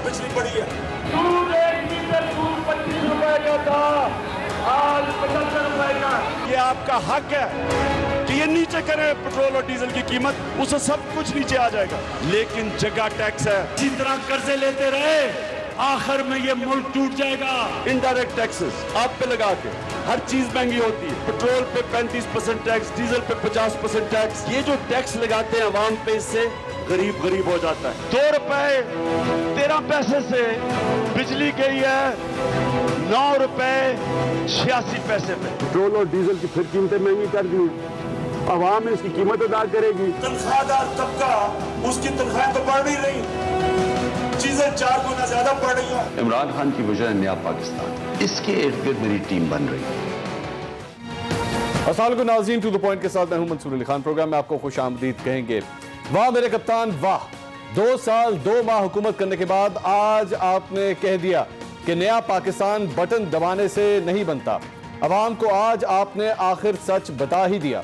बिजली बढ़ी है। दूध 1 लीटर दूध 25 रुपए का था, आज 75 रुपए का। ये आपका हक है कि ये नीचे करें पेट्रोल और डीजल की कीमत, उससे सब कुछ नीचे आ जाएगा। लेकिन जगह टैक्स है, इसी तरह कर्जे लेते रहे, आखिर में ये मुल्क टूट जाएगा। इनडायरेक्ट टैक्सेस आप पे लगा के हर चीज महंगी होती है। पेट्रोल पे 35% टैक्स, डीजल पे 50% टैक्स। ये जो टैक्स लगाते हैं अवाम पे, इससे गरीब गरीब हो जाता है। 2 रुपए 13 पैसे से बिजली गई है 9 रुपए 86 पैसे पे। पेट्रोल और डीजल की फिर कीमतें महंगी कर दी, अवाम इसकी कीमत अदा करेगी। तनख्वाहदार तबका, उसकी तनख्वाहें तो बढ़ नहीं रही, चीजें 4 गुना ज्यादा बढ़ रही हैं। इमरान खान की वजह है नया पाकिस्तान, इसके इर्द गिर्द मेरी टीम बन रही है। अस्सलाम वालेकुम नाज़रीन, टू द पॉइंट के साथ मैं हूं मंसूर अली खान। प्रोग्राम में आपको खुश आमदीद कहेंगे। वाह मेरे कप्तान वाह, 2 साल 2 माह हुकूमत करने के बाद आज आपने कह दिया कि नया पाकिस्तान बटन दबाने से नहीं बनता। अवाम को आज आपने आखिर सच बता ही दिया।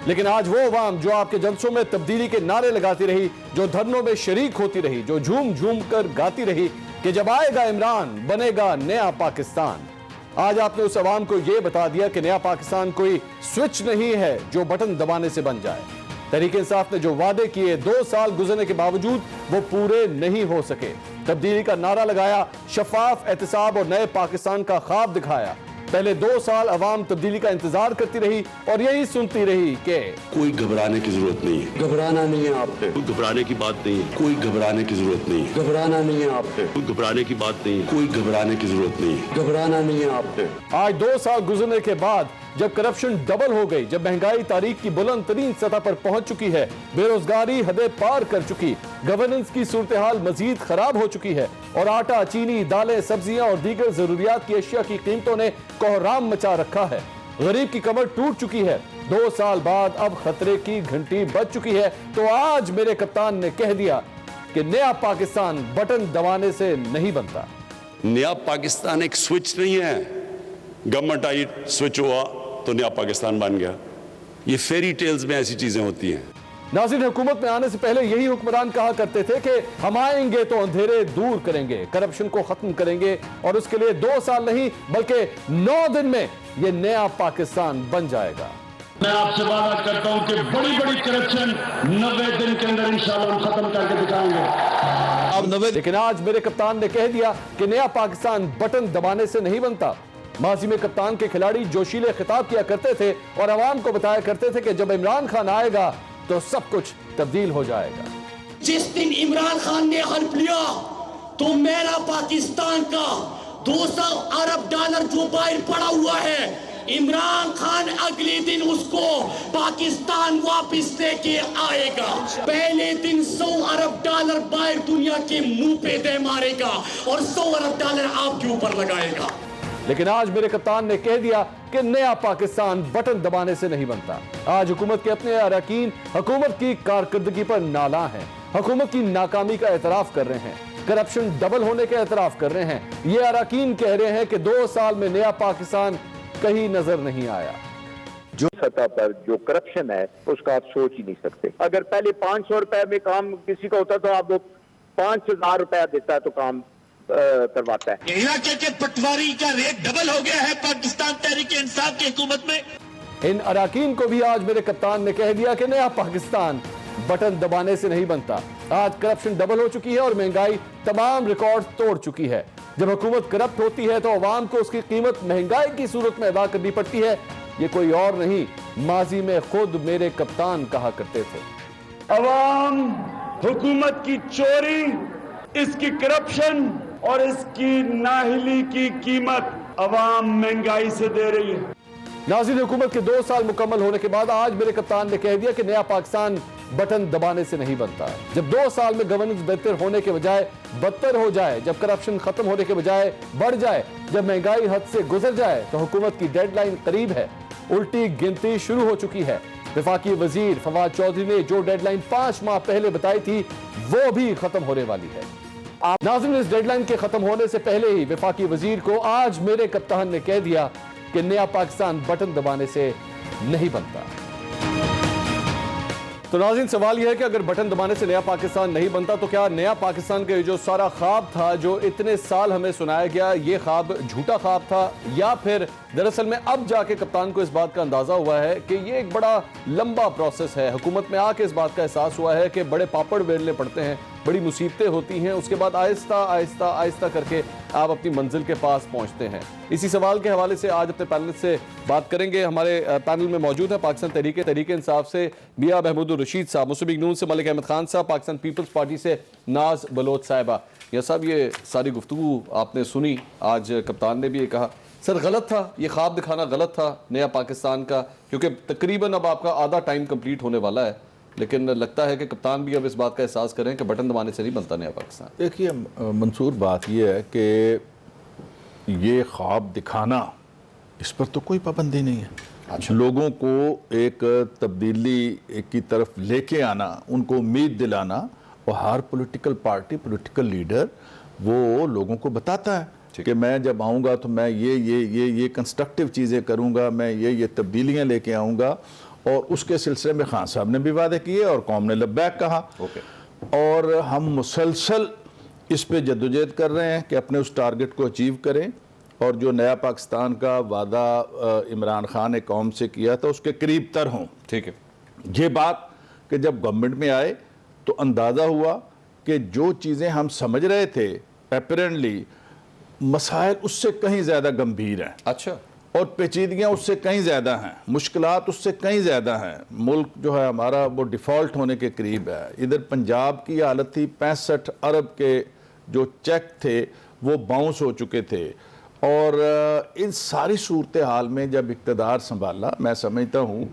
लेकिन आज वो अवाम जो आपके जलसों में तब्दीली के नारे लगाती रही, जो धरनों में शरीक होती रही, जो झूम झूम कर गाती रही कि जब आएगा इमरान बनेगा नया पाकिस्तान, आज आपने उस अवाम को यह बता दिया कि नया पाकिस्तान कोई स्विच नहीं है जो बटन दबाने से बन जाए। तहरीक इंसाफ ने जो वादे किए 2 साल गुजरने के बावजूद वो पूरे नहीं हो सके। तब्दीली का नारा लगाया, शफाफ एहतसाब और नए पाकिस्तान का ख्वाब दिखाया। पहले 2 साल अवाम तब्दीली का इंतजार करती रही और यही सुनती रही कि कोई घबराने की जरूरत नहीं है, घबराना नहीं है आपसे, कोई घबराने की बात नहीं है, कोई घबराने की जरूरत नहीं है, घबराना नहीं है आपसे, कोई घबराने की बात नहीं है, कोई घबराने की जरूरत नहीं है। घबराना नहीं है आपसे। आज 2 साल गुजरने के बाद जब करप्शन डबल हो गई, जब महंगाई तारीख की बुलंद तरीन सतह पर पहुंच चुकी है, बेरोजगारी हदें पार कर चुकी, गवर्नेंस की सूरत हाल मजीद खराब हो चुकी है और आटा, चीनी, दालें, सब्जियां और दीगर जरूरियात की अशिया की कीमतों ने कोहराम मचा रखा है, गरीब की कमर टूट चुकी है, 2 साल बाद अब खतरे की घंटी बज चुकी है, तो आज मेरे कप्तान ने कह दिया कि नया पाकिस्तान बटन दबाने से नहीं बनता। नया पाकिस्तान एक स्विच नहीं है, गवर्नमेंट आई स्विच हुआ तो नया पाकिस्तान बन गया। ये फेरी टेल्स में ऐसी चीजें होती हैं। नाज़रीन, हुकूमत में आने से पहले यही हुक्मरान कहा करते थे कि हम आएंगे तो अंधेरे दूर करेंगे, करप्शन को खत्म करेंगे और उसके लिए 2 साल नहीं बल्कि 9 दिन में ये नया पाकिस्तान बन जाएगा। मैं आपसे वादा करता हूं कि बड़ी बड़ी करप्शन 90 दिन के अंदर इंशाल्लाह हम खत्म करके दिखाएंगे। अब 90, लेकिन आज मेरे कप्तान ने कह दिया कि नया पाकिस्तान बटन दबाने से नहीं बनता। माजी में कप्तान के खिलाड़ी जोशीले खिताब किया करते थे और अवाम को बताया करते थे कि जब इमरान खान आएगा तो सब कुछ तब्दील हो जाएगा। जिस दिन इमरान खान ने हल्फ लिया तो मेरा पाकिस्तान का 200 अरब डॉलर जो बाहर पड़ा हुआ है, इमरान खान अगले दिन उसको पाकिस्तान वापस लेके आएगा। पहले दिन 100 अरब डॉलर बाहर दुनिया के मुंह पे दे मारेगा और 100 अरब डॉलर आपके ऊपर लगाएगा। लेकिन आज मेरे कप्तान ने कह दिया कि नया पाकिस्तान बटन दबाने से नहीं बनता। आज हुकूमत के अपने अरकान हुकूमत की कारकर्दगी पर नाला हैं, हुकूमत की नाकामी का एतराफ कर रहे हैं, करप्शन डबल होने का एतराफ कर रहे हैं। ये अरकान कह रहे हैं कि 2 साल में नया पाकिस्तान कहीं नजर नहीं आया। जो सतह पर जो करप्शन है उसका आप सोच ही नहीं सकते। अगर पहले 500 रुपए में काम किसी का होता तो आप वो 5000 रुपया देता है तो काम करवाता है। इलाके के पटवारी का रेट डबल हो गया है पाकिस्तान तहरीक इंसाफ की हुकूमत में। इन अरकान को भी आज मेरे कप्तान ने कह दिया कि नया पाकिस्तान बटन दबाने से नहीं बनता। आज करप्शन डबल हो चुकी है और महंगाई तमाम रिकॉर्ड तोड़ चुकी है। जब हुकूमत करप्ट होती है तो अवाम को उसकी कीमत महंगाई की सूरत में अदा करनी पड़ती है। ये कोई और नहीं, माजी में खुद मेरे कप्तान कहा करते थे। अवाम हुकूमत की चोरी, इसकी करप्शन और इसकी नाहिली की कीमत अवाम महंगाई से दे रही है। नाज़रीन, हुकूमत के 2 साल मुकम्मल होने के बाद आज मेरे कप्तान ने कह दिया कि नया पाकिस्तान बटन दबाने से नहीं बनता। जब 2 साल में गवर्नेंस बेहतर होने के बजाय बदतर हो जाए, जब करप्शन खत्म होने के बजाय बढ़ जाए, जब महंगाई हद से गुजर जाए, तो हुकूमत की डेडलाइन करीब है। उल्टी गिनती शुरू हो चुकी है। वफाकी वजीर फवाद चौधरी ने जो डेडलाइन 5 माह पहले बताई थी वो भी खत्म होने वाली है। नाज़रीन, इस डेडलाइन के खत्म होने से पहले ही वफाकी वजीर को आज मेरे कप्तान ने कह दिया कि नया पाकिस्तान बटन दबाने से नहीं बनता। तो नाज़रीन, सवाल यह है कि अगर बटन दबाने से नया पाकिस्तान नहीं बनता तो क्या नया पाकिस्तान का जो सारा ख्वाब था, जो इतने साल हमें सुनाया गया, ये ख्वाब झूठा ख्वाब था, या फिर दरअसल में अब जाके कप्तान को इस बात का अंदाजा हुआ है कि ये एक बड़ा लंबा प्रोसेस है। हुकूमत में आके इस बात का एहसास हुआ है कि बड़े पापड़ बेलने पड़ते हैं, बड़ी मुसीबतें होती हैं, उसके बाद आहिस्ता आहिस्ता आहिस्ता करके आप अपनी मंजिल के पास पहुंचते हैं। इसी सवाल के हवाले से आज अपने पैनल से बात करेंगे। हमारे पैनल में मौजूद है पाकिस्तान तहरीक इंसाफ से मियां महमूदुर रशीद साहब, मुस्लिम लीग नून से मलिक अहमद खान साहब, पाकिस्तान पीपल्स पार्टी से नाज बलोच साहिबा। यह साहब, ये सारी गुफ्तगू आपने सुनी, आज कप्तान ने भी ये कहा सर गलत था, ये ख्वाब दिखाना गलत था नया पाकिस्तान का, क्योंकि तकरीबन अब आपका आधा टाइम कंप्लीट होने वाला है, लेकिन लगता है कि कप्तान भी अब इस बात का एहसास करें कि बटन दबाने से नहीं बनता नया पाकिस्तान। देखिए मंसूर, बात यह है कि ये ख्वाब दिखाना, इस पर तो कोई पाबंदी नहीं है। अच्छा, लोगों को एक तब्दीली की तरफ लेके आना, उनको उम्मीद दिलाना, और हर पॉलिटिकल पार्टी, पॉलिटिकल लीडर वो लोगों को बताता है कि मैं जब आऊँगा तो मैं ये कंस्ट्रक्टिव चीज़ें करूँगा, मैं ये तब्दीलियाँ लेके आऊँगा, और उसके सिलसिले में खान साहब ने भी वादे किए और कौम ने लब्बैक कहा। और हम मुसलसल इस पे जद्दोजहद कर रहे हैं कि अपने उस टारगेट को अचीव करें, और जो नया पाकिस्तान का वादा इमरान खान ने कौम से किया था उसके करीब तर हों। ठीक है, ये बात कि जब गवर्नमेंट में आए तो अंदाज़ा हुआ कि जो चीज़ें हम समझ रहे थे अपरेंटली मसाइल उससे कहीं ज़्यादा गंभीर हैं। अच्छा, और पेचीदगियाँ उससे कहीं ज़्यादा हैं, मुश्किलात उससे कहीं ज़्यादा हैं। मुल्क जो है हमारा वो डिफ़ॉल्ट होने के करीब है। इधर पंजाब की हालत थी, 65 अरब के जो चेक थे वो बाउंस हो चुके थे, और इन सारी सूरत हाल में जब इक़्तिदार संभाला, मैं समझता हूँ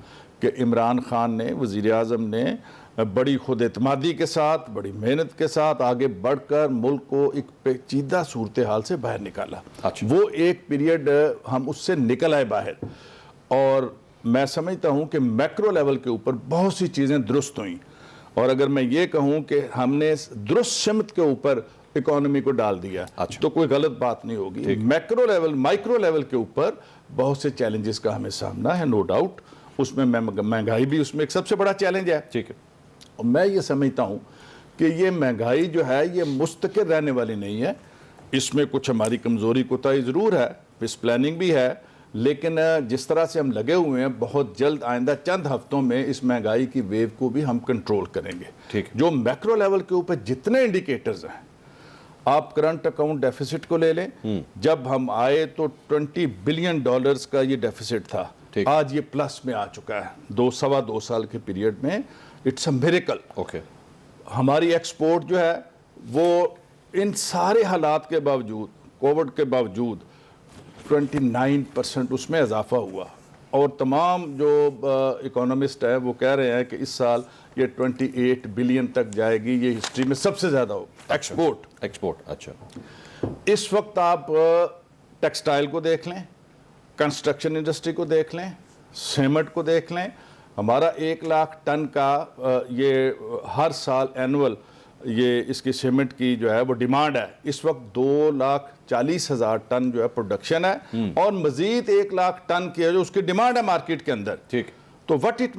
कि इमरान खान ने, वज़ीर आज़म ने बड़ी खुद एतमादी के साथ, बड़ी मेहनत के साथ आगे बढ़कर मुल्क को एक पेचीदा सूरत हाल से बाहर निकाला। अच्छा। वो एक पीरियड हम उससे निकल आए बाहर, और मैं समझता हूँ कि मैक्रो लेवल के ऊपर बहुत सी चीज़ें दुरुस्त हुई, और अगर मैं ये कहूँ कि हमने दुरुस्त सिमत के ऊपर इकोनॉमी को डाल दिया, अच्छा, तो कोई गलत बात नहीं होगी। मैक्रो लेवल, माइक्रो लेवल के ऊपर बहुत से चैलेंजेस का हमें सामना है, नो डाउट। उसमें महंगाई भी उसमें एक सबसे बड़ा चैलेंज है। ठीक है, और मैं ये समझता हूँ कि ये महंगाई जो है ये मुस्तकिल रहने वाली नहीं है। इसमें कुछ हमारी कमज़ोरी कोताही ज़रूर है, इस प्लानिंग भी है, लेकिन जिस तरह से हम लगे हुए हैं, बहुत जल्द आइंदा चंद हफ्तों में इस महंगाई की वेव को भी हम कंट्रोल करेंगे। ठीक, जो मैक्रो लेवल के ऊपर जितने इंडिकेटर्स हैं, आप करंट अकाउंट डेफिसिट को ले लें, जब हम आए तो $20 बिलियन का ये डेफिसिट था, आज ये प्लस में आ चुका है 2-2.25 साल के पीरियड में। It's a miracle. ओके, हमारी एक्सपोर्ट जो है वो इन सारे हालात के बावजूद, कोविड के बावजूद 29% उसमें इजाफा हुआ, और तमाम जो इकोनॉमिस्ट हैं वो कह रहे हैं कि इस साल ये 28 बिलियन तक जाएगी, ये हिस्ट्री में सबसे ज़्यादा हो एक्सपोर्ट। अच्छा, इस वक्त आप टेक्सटाइल को देख लें, कंस्ट्रक्शन इंडस्ट्री को देख लें, सीमेंट को देख लें, हमारा 1 लाख टन का ये हर साल एनुअल ये इसकी सीमेंट की जो है वो डिमांड है। इस वक्त 2,40,000 टन जो है प्रोडक्शन है, और मजीद 1 लाख टन की है जो उसकी डिमांड है मार्केट के अंदर। ठीक, तो व्हाट इट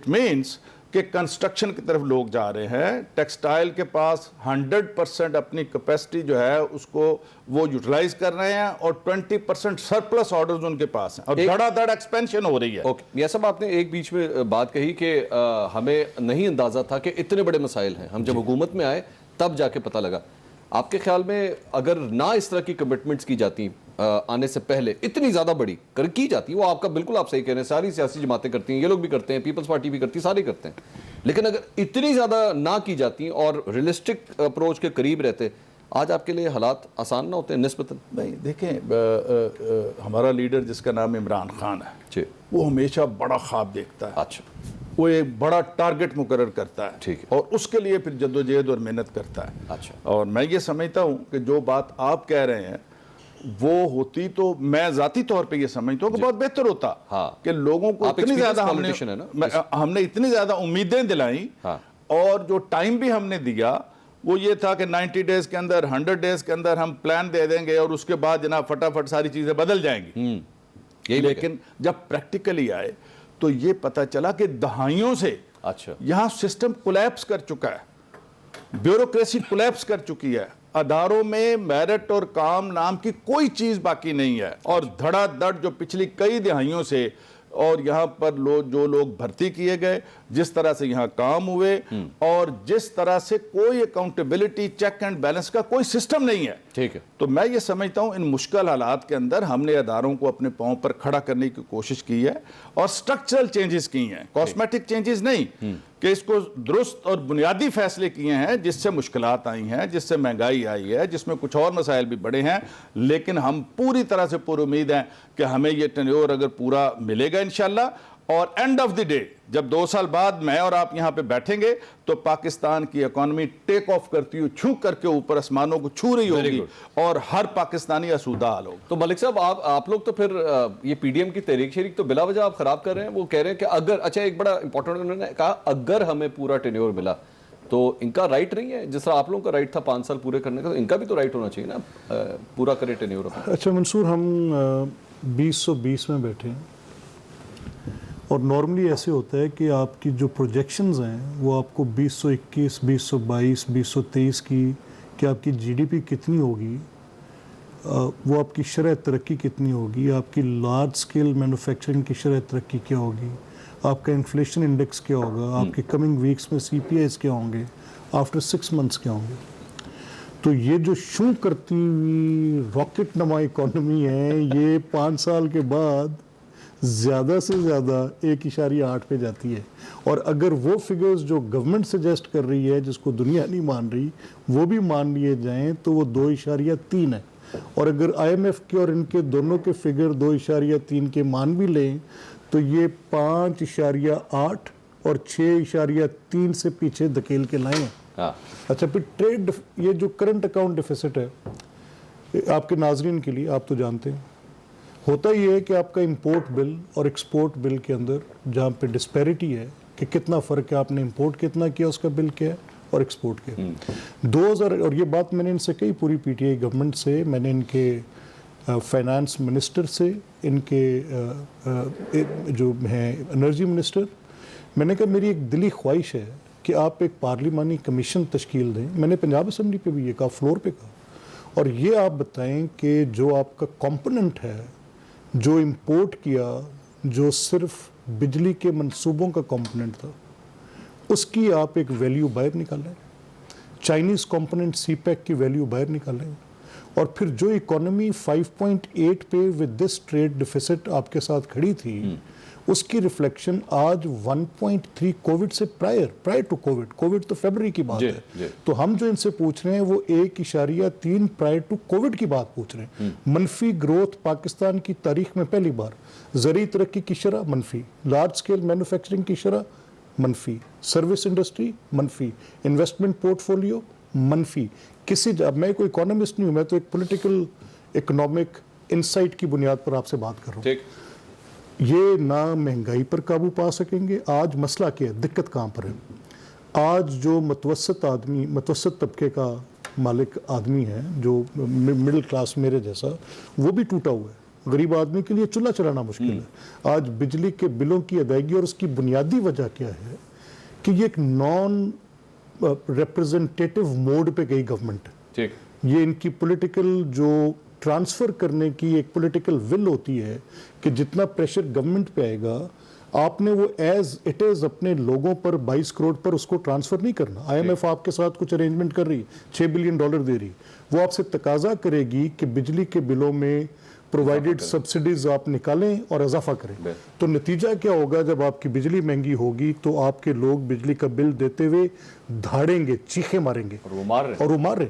मीन्स कि कंस्ट्रक्शन की तरफ लोग जा रहे हैं, टेक्सटाइल के पास 100% अपनी कैपेसिटी जो है उसको वो यूटिलाइज कर रहे हैं, और 20% सरप्लस ऑर्डर्स उनके पास हैं, और धड़ाधड़ एक्सपेंशन हो रही है। ओके, यह सब आपने एक बीच में बात कही कि हमें नहीं अंदाजा था कि इतने बड़े मसाइल हैं, हम जब हुकूमत में आए तब जाके पता लगा। आपके ख्याल में अगर ना इस तरह की कमिटमेंट्स की जाती आने से पहले, इतनी ज़्यादा बड़ी की जाती, वो आपका बिल्कुल आप सही कह रहे हैं, सारी सियासी जमातें करती हैं, ये लोग भी करते हैं, पीपल्स पार्टी भी करती है, सारे करते हैं, लेकिन अगर इतनी ज़्यादा ना की जाती और रियलिस्टिक अप्रोच के करीब रहते, आज आपके लिए हालात आसान ना होते निस्बतन? नहीं, देखें हमारा लीडर जिसका नाम इमरान खान है, वो हमेशा बड़ा ख्वाब देखता है। अच्छा, वो एक बड़ा टारगेट मुकर्रर करता है, ठीक है, और उसके लिए फिर जद्दोजहद और मेहनत करता है। अच्छा, और मैं ये समझता हूँ कि जो बात आप कह रहे हैं वो होती तो मैं ज़ाती तौर पे ये समझता हूँ कि बहुत बेहतर होता। हाँ, कि लोगों को इतनी ज़्यादा हमने इतनी ज़्यादा उम्मीदें दिलाई, हाँ, और जो टाइम भी हमने दिया वो ये था कि 90 डेज के अंदर, 100 डेज के अंदर हम प्लान दे देंगे, और उसके बाद जनाब फटाफट सारी चीज़ें बदल जाएंगी। लेकिन जब प्रैक्टिकली आए तो ये पता चला कि दहाइयों से अच्छा, यहां सिस्टम कोलैप्स कर चुका है, ब्यूरोक्रेसी कोलैप्स कर चुकी है, अदारों में मेरिट और काम नाम की कोई चीज बाकी नहीं है। और धड़ाधड़ जो पिछली कई दिहाइयों से और यहाँ पर जो लोग भर्ती किए गए, जिस तरह से यहाँ काम हुए और जिस तरह से कोई अकाउंटेबिलिटी, चेक एंड बैलेंस का कोई सिस्टम नहीं है। ठीक है, तो मैं ये समझता हूं इन मुश्किल हालात के अंदर हमने अदारों को अपने पांव पर खड़ा करने की कोशिश की है और स्ट्रक्चरल चेंजेस की हैं, कॉस्मेटिक चेंजेस नहीं, कि इसको दुरुस्त और बुनियादी फैसले किए हैं जिससे मुश्किलात आई हैं, जिससे महंगाई आई है, जिसमें कुछ और मसाइल भी बड़े हैं। लेकिन हम पूरी तरह से पूरी उम्मीद है कि हमें ये टेन्योर अगर पूरा मिलेगा इंशाल्लाह, और एंड ऑफ द डे जब 2 साल बाद मैं और आप यहां पे बैठेंगे तो पाकिस्तान की इकोनॉमी टेक ऑफ करती हुई छू करके ऊपर आसमानों को छू रही होगी और हर पाकिस्तानी आसूदा हाल होगा। तो मलिक साहब आप लोग तो फिर ये पीडीएम की तहरीक शरीक तो बिला वजह आप खराब कर रहे हैं। वो कह रहे हैं कि अगर, अच्छा एक बड़ा इंपॉर्टेंट उन्होंने कहा, अगर हमें पूरा टेन्योर मिला तो इनका राइट नहीं है, जिस तरह आप लोगों का राइट था 5 साल पूरे करने का, तो इनका भी तो राइट होना चाहिए ना, पूरा करे टेन्योर। अच्छा मंसूर, हम 2020 में बैठे हैं और नॉर्मली ऐसे होता है कि आपकी जो प्रोजेक्शंस हैं वो आपको 2021, 2022, 2023 की कि आपकी जीडीपी कितनी होगी, वो आपकी शरह तरक्की कितनी होगी, आपकी लार्ज स्केल मैन्युफैक्चरिंग की शरह तरक्की क्या होगी, आपका इन्फ्लेशन इंडेक्स क्या होगा, आपके कमिंग वीक्स में सीपीआईज क्या होंगे, आफ्टर 6 मंथ्स क्या होंगे। तो ये जो शू करती हुई रॉकेट नमा इकॉनमी है, ये 5 साल के बाद ज़्यादा से ज़्यादा 1.8 पे जाती है। और अगर वो फिगर्स जो गवर्नमेंट सजेस्ट कर रही है, जिसको दुनिया नहीं मान रही, वो भी मान लिए जाएं तो वो 2.3 है। और अगर आईएमएफ के और इनके दोनों के फिगर 2.3 के मान भी लें तो ये 5.8 और 6.3 से पीछे धकेल के लाए हैं। हाँ। अच्छा, फिर ट्रेड, ये जो करंट अकाउंट डिफिसिट है, आपके नाजरीन के लिए, आप तो जानते हैं, होता ही है कि आपका इंपोर्ट बिल और एक्सपोर्ट बिल के अंदर जहाँ पे डिस्पैरिटी है कि कितना फ़र्क है, आपने इंपोर्ट कितना किया, उसका बिल क्या है, और एक्सपोर्ट किया 2000। और ये बात मैंने इनसे कही, पूरी पीटीआई गवर्नमेंट से, मैंने इनके फाइनेंस मिनिस्टर से, इनके जो हैं एनर्जी मिनिस्टर, मैंने कहा मेरी एक दिली ख्वाहिश है कि आप एक पार्लिमानी कमीशन तश्कील दें। मैंने पंजाब असम्बली पे भी ये कहा, फ्लोर पे कहा, और ये आप बताएं कि जो आपका कंपोनेंट है, जो इंपोर्ट किया, जो सिर्फ बिजली के मंसूबों का कंपोनेंट था, उसकी आप एक वैल्यू बाहर निकालें, चाइनीज़ कंपोनेंट सीपैक की वैल्यू बाहर निकालें, और फिर जो इकोनॉमी 5.8 पे विद दिस ट्रेड डिफिसिट आपके साथ खड़ी थी, उसकी रिफ्लेक्शन आज 1.3 कोविड से प्रायर टू कोविड तो फरवरी की बात है। तो हम जो इनसे पूछ रहे हैं वो 1.3 प्रायर टू कोविड की बात पूछ रहे हैं। मनफी ग्रोथ पाकिस्तान की तारीख में पहली बार, ज़री तरक्की की शरह मनफी, लार्ज स्केल मैन्युफैक्चरिंग की शरह मनफी, सर्विस इंडस्ट्री मनफी, इन्वेस्टमेंट पोर्टफोलियो मनफी। अब मैं कोई इकोनॉमिस्ट नहीं हूँ, मैं तो एक पॉलिटिकल इकोनॉमिक इंसाइट की बुनियाद पर आपसे बात कर रहा हूँ। ये ना महंगाई पर काबू पा सकेंगे। आज मसला क्या है, दिक्कत कहाँ पर है? आज जो मतवसत तबके का मालिक आदमी है, जो मिडिल क्लास मेरे जैसा, वो भी टूटा हुआ है। गरीब आदमी के लिए चूल्हा चलाना मुश्किल है। आज बिजली के बिलों की अदायगी, और उसकी बुनियादी वजह क्या है कि ये एक नॉन रिप्रेजेंटेटिव मोड पे गई गवर्नमेंट है। ये इनकी पॉलिटिकल जो ट्रांसफ़र करने की एक पॉलिटिकल विल होती है कि जितना प्रेशर गवर्नमेंट पे आएगा, आपने वो एज इट इज़ अपने लोगों पर 22 करोड़ पर उसको ट्रांसफ़र नहीं करना। आईएमएफ आपके साथ कुछ अरेंजमेंट कर रही है, $6 बिलियन दे रही, वो आपसे तकाजा करेगी कि बिजली के बिलों में प्रोवाइडेड सब्सिडीज आप निकालें और इजाफा करें। तो नतीजा क्या होगा, जब आपकी बिजली महंगी होगी तो आपके लोग बिजली का बिल देते हुए धाड़ेंगे, चीखे मारेंगे, और वो मार रहे।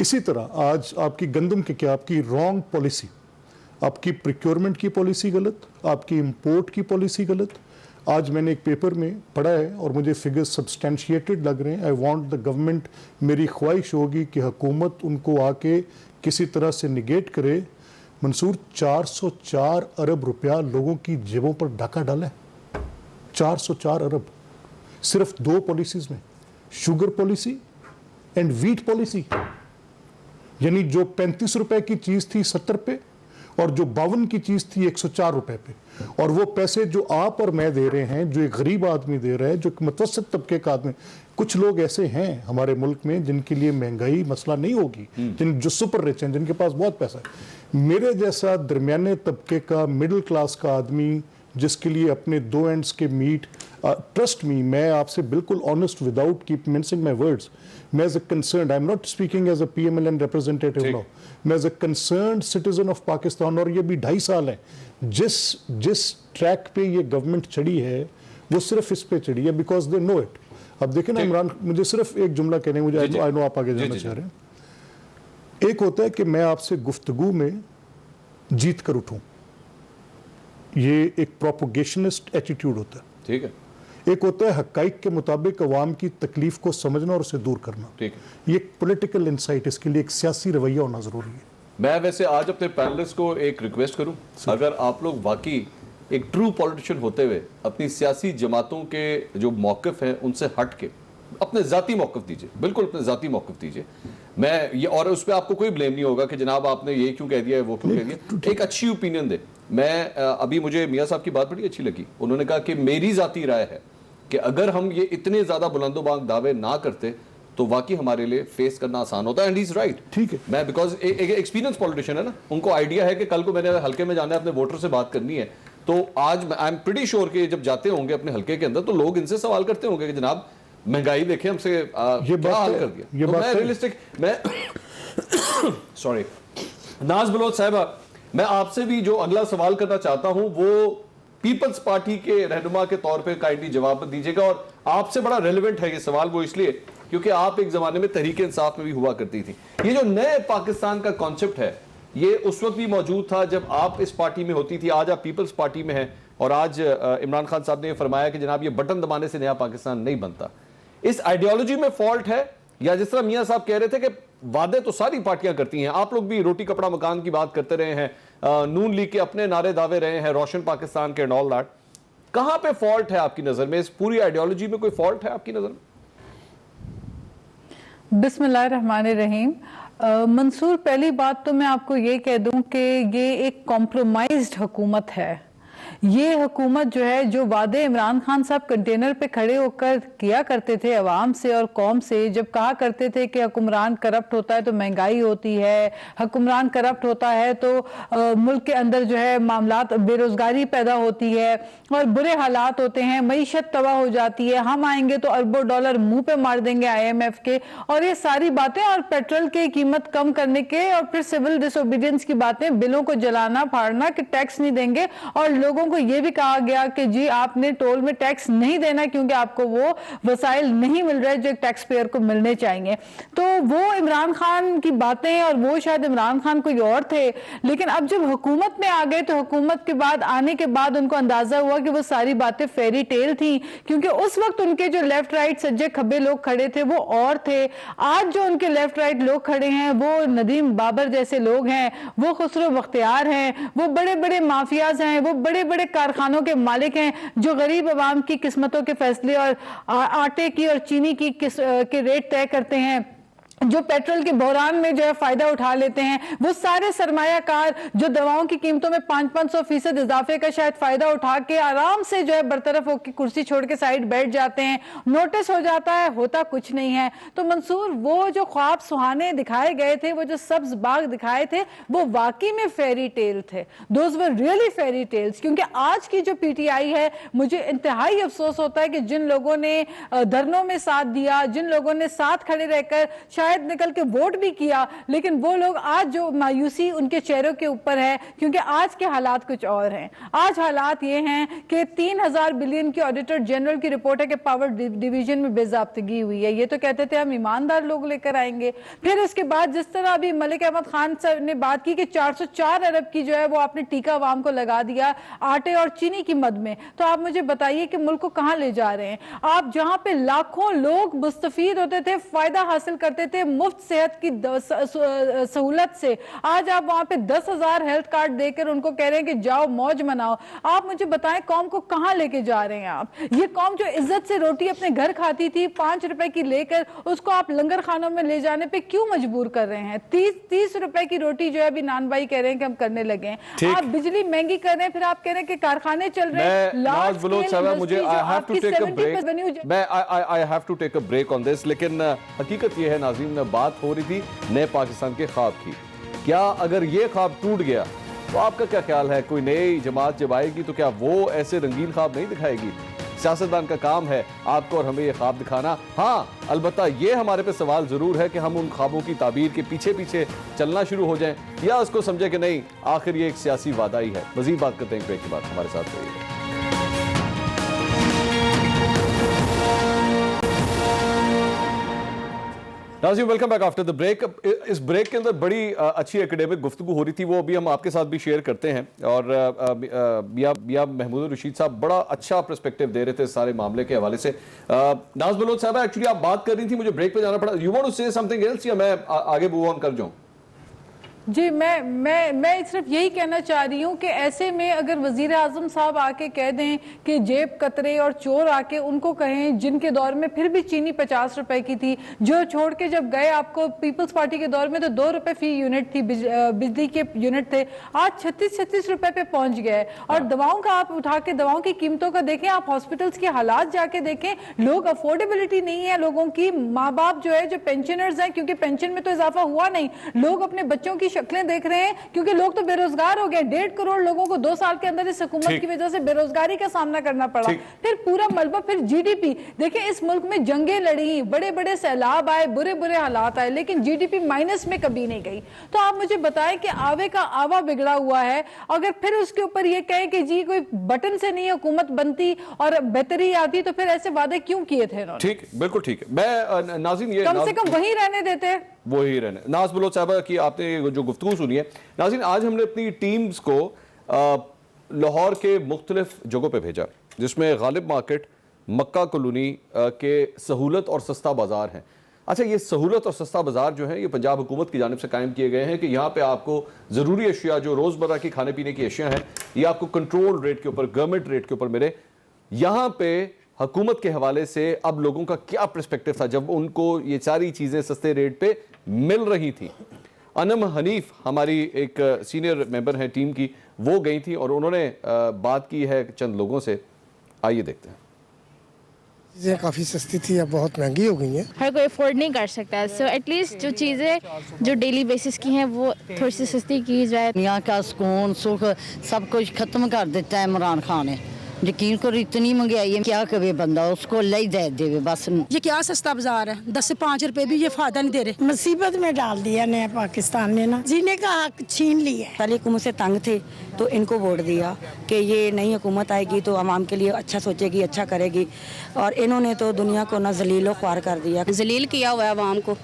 इसी तरह आज आपकी गंदम की क्या, आपकी रॉन्ग पॉलिसी, आपकी प्रिक्योरमेंट की पॉलिसी गलत, आपकी इंपोर्ट की पॉलिसी गलत। आज मैंने एक पेपर में पढ़ा है और मुझे फिगर्स सब्सटेंशिएटेड लग रहे हैं। आई वांट द गवर्नमेंट, मेरी ख्वाहिश होगी कि हुकूमत उनको आके किसी तरह से निगेट करे। मंसूर, 404 अरब रुपया लोगों की जेबों पर डाका डाला है। 404 अरब सिर्फ 2 पॉलिसीज में, sugar policy and wheat policy. यानी जो 35 रुपए की चीज थी 70 पे, और जो 52 की चीज थी 104 रुपए पे, और वो पैसे जो आप और मैं दे रहे हैं, जो एक गरीब आदमी दे रहा है, जो एक मुतवस्सित तबके का आदमी, कुछ लोग ऐसे हैं हमारे मुल्क में जिनके लिए महंगाई मसला नहीं होगी, जो सुपर रिच हैं, जिनके पास बहुत पैसा है। मेरे जैसा दरमियाने तबके का मिडिल क्लास का आदमी जिसके लिए अपने दो एंड्स के मीट, ट्रस्ट मी, मैं आपसे बिल्कुल honest without keep mincing my words, मैं as a concern, I am not speaking as a PMLN representative now, मैं as a concern citizen of Pakistan, और ये भी 2.5 साल है जिस ट्रैक पे ये गवर्नमेंट चढ़ी है वो सिर्फ इस पे चढ़ी है बिकॉज दे नो इट। अब देखें ना इमरान, मुझे सिर्फ एक जुमला कहने, मुझे आई नो आप आगे जाना चाह रहे हैं। एक होता है कि मैं आपसे गुफ्तगू में जीत कर उठूं, ये एक प्रोपोगेशनिस्ट एटीट्यूड होता है, ठीक है। एक होता है हकाइक के मुताबिक अवाम की तकलीफ को समझना और उसे दूर करना, ठीक है। ये एक पॉलिटिकल इंसाइट, इसके लिए एक सियासी रवैया होना जरूरी है। मैं वैसे आज अपने पैनलिस्ट को एक रिक्वेस्ट करूं, अगर आप लोग वाकई एक ट्रू पॉलिटिशियन होते हुए अपनी सियासी जमातों के जो मौक़िफ़ हैं उनसे हट के अपने ज़ाती मौक़िफ़ दीजिए, बिल्कुल अपने ज़ाती मौक़िफ़ दीजिए। मैं ये, और उस पर आपको कोई ब्लेम नहीं होगा कि जनाब आपने ये क्यों कह दिया है, वो क्यों कह दिया, एक अच्छी ओपिनियन दे। मैं अभी मुझे मियाँ साहब की बात बड़ी अच्छी लगी, उन्होंने कहा कि मेरी ज़ाती राय है कि अगर हम ये इतने ज़्यादा बुलंदोबांग दावे ना करते तो वाकई हमारे लिए फेस करना आसान होता है, एंड ही इज राइट, ठीक है। मैं बिकॉज एक एक्सपीरियंस पॉलिटिशियन है ना, उनको आइडिया है कि कल को मैंने हल्के में जाना है, अपने वोटर से बात करनी है, तो आज आई एम प्रीटी श्योर कि जब जाते होंगे अपने हल्के के अंदर तो लोग इनसे सवाल करते होंगे कि जनाब महंगाई देखें हमसे क्या हाल कर दिया। ये तो मैं रियलिस्टिक, मैं सॉरी नाज बलोच साहिबा, मैं आपसे भी जो अगला सवाल करना चाहता हूं वो पीपल्स पार्टी के रहनुमा के तौर पे काइंडली जवाब दीजिएगा, और आपसे बड़ा रेलेवेंट है ये सवाल, वो इसलिए क्योंकि आप एक जमाने में तहरीक इंसाफ में भी हुआ करती थी। ये जो नए पाकिस्तान का कॉन्सेप्ट है ये उस वक्त भी मौजूद था जब आप इस पार्टी में होती थी, आज आप पीपल्स पार्टी में हैं, और आज इमरान खान साहब ने ये फरमाया कि जनाब ये बटन दबाने से नया पाकिस्तान नहीं बनता। इस आइडियोलॉजी में फॉल्ट है, या जिस तरह मियां साहब कह रहे थे कि वादे तो सारी पार्टियां करती हैं, आप लोग भी रोटी कपड़ा मकान की बात करते रहे हैं, नून लीग के अपने नारे दावे रहे हैं, रोशन पाकिस्तान के एंड ऑल दैट, कहां पे फॉल्ट है आपकी नजर में? इस पूरी आइडियोलॉजी में कोई फॉल्ट है आपकी नजर में? बिस्मिल्लाहिर्रहमानिर्रहीम। मंसूर, पहली बात तो मैं आपको ये कह दूं कि ये एक कॉम्प्रोमाइज्ड हुकूमत है। ये हुकूमत जो है, जो वादे इमरान खान साहब कंटेनर पे खड़े होकर किया करते थे अवाम से और कौम से, जब कहा करते थे कि हुक्मरान करप्ट होता है तो महंगाई होती है, हुक्मरान करप्ट होता है तो मुल्क के अंदर जो है मामलात, बेरोजगारी पैदा होती है और बुरे हालात होते हैं, मईशत तबाह हो जाती है, हम आएंगे तो अरबों डॉलर मुंह पे मार देंगे IMF के, और ये सारी बातें, और पेट्रोल की कीमत कम करने के, और फिर सिविल डिसोबीडियंस की बातें, बिलों को जलाना फाड़ना कि टैक्स नहीं देंगे, और लोगों को यह भी कहा गया कि जी आपने टोल में टैक्स नहीं देना क्योंकि आपको वो वसाइल नहीं मिल रहे जो एक टैक्स पेयर को मिलने चाहिए। तो वो इमरान खान की बातें, और वो शायद इमरान खान कोई और थे, लेकिन अब जब हुकूमत में आ गए तो हुकूमत के बाद आने के बाद उनको अंदाजा हुआ कि वो सारी बातें फेरी टेल थी, क्योंकि उस वक्त उनके जो लेफ्ट राइट सज्जे खब्बे लोग खड़े थे वो और थे। आज जो उनके लेफ्ट राइट लोग खड़े हैं वो नदीम बाबर जैसे लोग हैं, वो खुसरो बख्तियार हैं, वो बड़े बड़े माफियाज हैं, वो बड़े बड़े कारखानों के मालिक हैं जो गरीब आवाम की किस्मतों के फैसले और आटे की और चीनी की के रेट तय करते हैं, जो पेट्रोल के बहरान में जो है फायदा उठा लेते हैं, वो सारे सरमायाकार जो दवाओं की कीमतों में 500% इजाफे का शायद फायदा उठा के आराम से जो है बरतरफ होकर कुर्सी छोड़ के साइड बैठ जाते हैं, नोटिस हो जाता है, होता कुछ नहीं है। तो मंसूर, वो जो ख्वाब सुहाने दिखाए गए थे, वो जो सब्ज बाग दिखाए थे, वो वाकई में फेरी टेल थे, those were really fairy tales. क्योंकि आज की जो PTI है, मुझे इंतहाई अफसोस होता है कि जिन लोगों ने धरनों में साथ दिया, जिन लोगों ने साथ खड़े रहकर शायद निकल के वोट भी किया, लेकिन वो लोग आज जो मायूसी उनके चेहरों के ऊपर है, क्योंकि आज के हालात कुछ और हैं। आज हालात ये हैं कि 3000 बिलियन की ऑडिटर जनरल की रिपोर्ट है कि पावर डिवीजन में बेजाब्तगी हुई है। ये तो कहते थे हम ईमानदार लोग लेकर आएंगे। फिर उसके बाद जिस तरह अभी मलिक अहमद खान साहब ने बात की कि 404 अरब की जो है वो आपने टीका आवाम को लगा दिया आटे और चीनी की मद में, तो आप मुझे बताइए कि मुल्क को कहां ले जा रहे हैं आप? जहां पे लाखों लोग मुस्तफीद होते थे, फायदा हासिल करते थे, रुपए मुफ्त सेहत की सहूलत से आज आप वहां पे 10,000 हेल्थ कार्ड देकर उनको कह रहे हैं कि जाओ मौज मनाओ। आप मुझे बताएं कौम को कहां लेके जा रहे हैं आप? ये कौम जो इज्जत से रोटी अपने घर खाती थी 5 रुपए की लेकर, उसको आप लंगर खानों में ले जाने पे क्यों मजबूर कर रहे हैं? 30 रुपए की रोटी जो है अभी नान भाई कह रहे हैं कि हम करने लगे हैं। आप बिजली महंगी कर रहे हैं, फिर आप कह रहे हैं कि कारखाने चल रहे हैं। I have to take a break on this, लेकिन हकीकत यह है नाज़रीन, बात हो रही थी नए पाकिस्तान के ख्वाब की। क्या अगर ये ख्वाब टूट गया तो आपका क्या ख्याल है, कोई नई जमात जब आएगी तो क्या वो ऐसे रंगीन ख्वाब नहीं दिखाएगी? सियासतदान का काम है आपको और हमें ये ख्वाब दिखाना। हाँ, अलबत्ता ये हमारे पे सवाल जरूर है कि हम उन ख्वाबों की ताबीर के पीछे पीछे चलना शुरू हो जाएं या उसको समझे कि नहीं आखिर ये एक सियासी वादा ही है। मजीद बात करते हैं ब्रेक के बाद, हमारे साथ रहिए। नाज़रीन, welcome back after the break. इस ब्रेक के अंदर बड़ी अच्छी एकेडमिक गुफ्तगू हो रही थी, वो अभी हम आपके साथ भी शेयर करते हैं। और मियां महमूद रशीद साहब बड़ा अच्छा पर्सपेक्टिव दे रहे थे सारे मामले के हवाले से। नाज बलोच साहब, एक्चुअली आप बात कर रही थी, मुझे ब्रेक पे जाना पड़ा। You want to say something else या मैं आगे मूव ऑन कर जाऊं? जी, मैं सिर्फ यही कहना चाह रही हूँ कि ऐसे में अगर वजीर आजम साहब आके कह दें कि जेब कतरे और चोर आके उनको कहें, जिनके दौर में फिर भी चीनी 50 रुपए की थी, जो छोड़ के जब गए आपको पीपल्स पार्टी के दौर में तो 2 रुपए फी यूनिट थी, बिजली के यूनिट थे, आज 36 रुपए पे पहुंच गए। और दवाओं का आप उठा के दवाओं की कीमतों का देखें, आप हॉस्पिटल्स के हालात जाके देखें, लोग अफोर्डेबिलिटी नहीं है लोगों की। माँ बाप जो है, जो पेंशनर्स हैं, क्योंकि पेंशन में तो इजाफा हुआ नहीं, लोग अपने बच्चों की शक्लें देख रहे हैं क्योंकि लोग तो बेरोजगार हो गए। 1.5 करोड़ लोगों को 2 साल के अंदर इस हुकूमत की वजह से बेरोजगारी का सामना करना पड़ा। फिर पूरा मलबा, फिर जीडीपी देखें, इस मुल्क में जंगें लड़ी, बड़े बड़े सैलाब आए, बुरे बुरे हालात आए, लेकिन जीडीपी माइनस में कभी नहीं गई। तो आप मुझे बताएं कि आवे का आवा बिगड़ा हुआ है, अगर फिर उसके ऊपर ये कहें कि जी कोई बटन से नहीं हुकूमत बनती और बेहतरी आती, तो फिर ऐसे वादे क्यों किए थे इन्होंने? ठीक, बिल्कुल ठीक है। मैं नाज़रीन ये कम से कम वही रहने देते, वो ही रहने। नाज बलोच साहबा की आपने जो गुफ्तगू सुनी है। नाज़रीन, आज हमने अपनी टीम्स को लाहौर के मुख्तलिफ जगहों पे भेजा, जिसमें गालिब मार्केट, मक्का कॉलोनी के सहूलत और सस्ता बाजार हैं। अच्छा, ये सहूलत और सस्ता बाजार जो है ये पंजाब हुकूमत की जानिब से कायम किए गए हैं कि यहाँ पे आपको ज़रूरी अशिया जो रोज़मर्रा की खाने पीने की अशिया हैं, ये आपको कंट्रोल रेट के ऊपर, गवर्नमेंट रेट के ऊपर मिले। यहाँ पे हुकूमत के हवाले से अब लोगों का क्या पर्सपेक्टिव था जब उनको ये सारी चीज़ें सस्ते रेट पे मिल रही थी? अनम हनीफ हमारी एक सीनियर मेंबर हैं टीम की, वो गई थी और उन्होंने बात की है चंद लोगों से। आइए देखते हैं। चीज़ें काफ़ी सस्ती थी, अब बहुत महंगी हो गई हैं। हर कोई अफोर्ड नहीं कर सकता, सो एटलीस्ट जो चीज़ें जो डेली बेसिस की हैं वो थोड़ी सी सस्ती की जाए। यहाँ का सुकून सुख सब कुछ ख़त्म कर देता है इमरान खान ने। यकीन करो इतनी महंगाई है, क्या करे बंदा, उसको ले दे देवे बस। ये क्या सस्ता बाजार है, 10 से 5 रुपए भी ये फायदा नहीं दे रहे। मुसीबत में डाल दिया नया पाकिस्तान ने ना, जीने का हक छीन लिया। पहले हुकूमत से तंग थे तो इनको वोट दिया कि ये नई हुकूमत आएगी तो आवाम के लिए अच्छा सोचेगी, अच्छा करेगी, और इन्होंने तो दुनिया को ना जलीलो ख्वार कर दिया। जलील किया हुआ है आवाम को,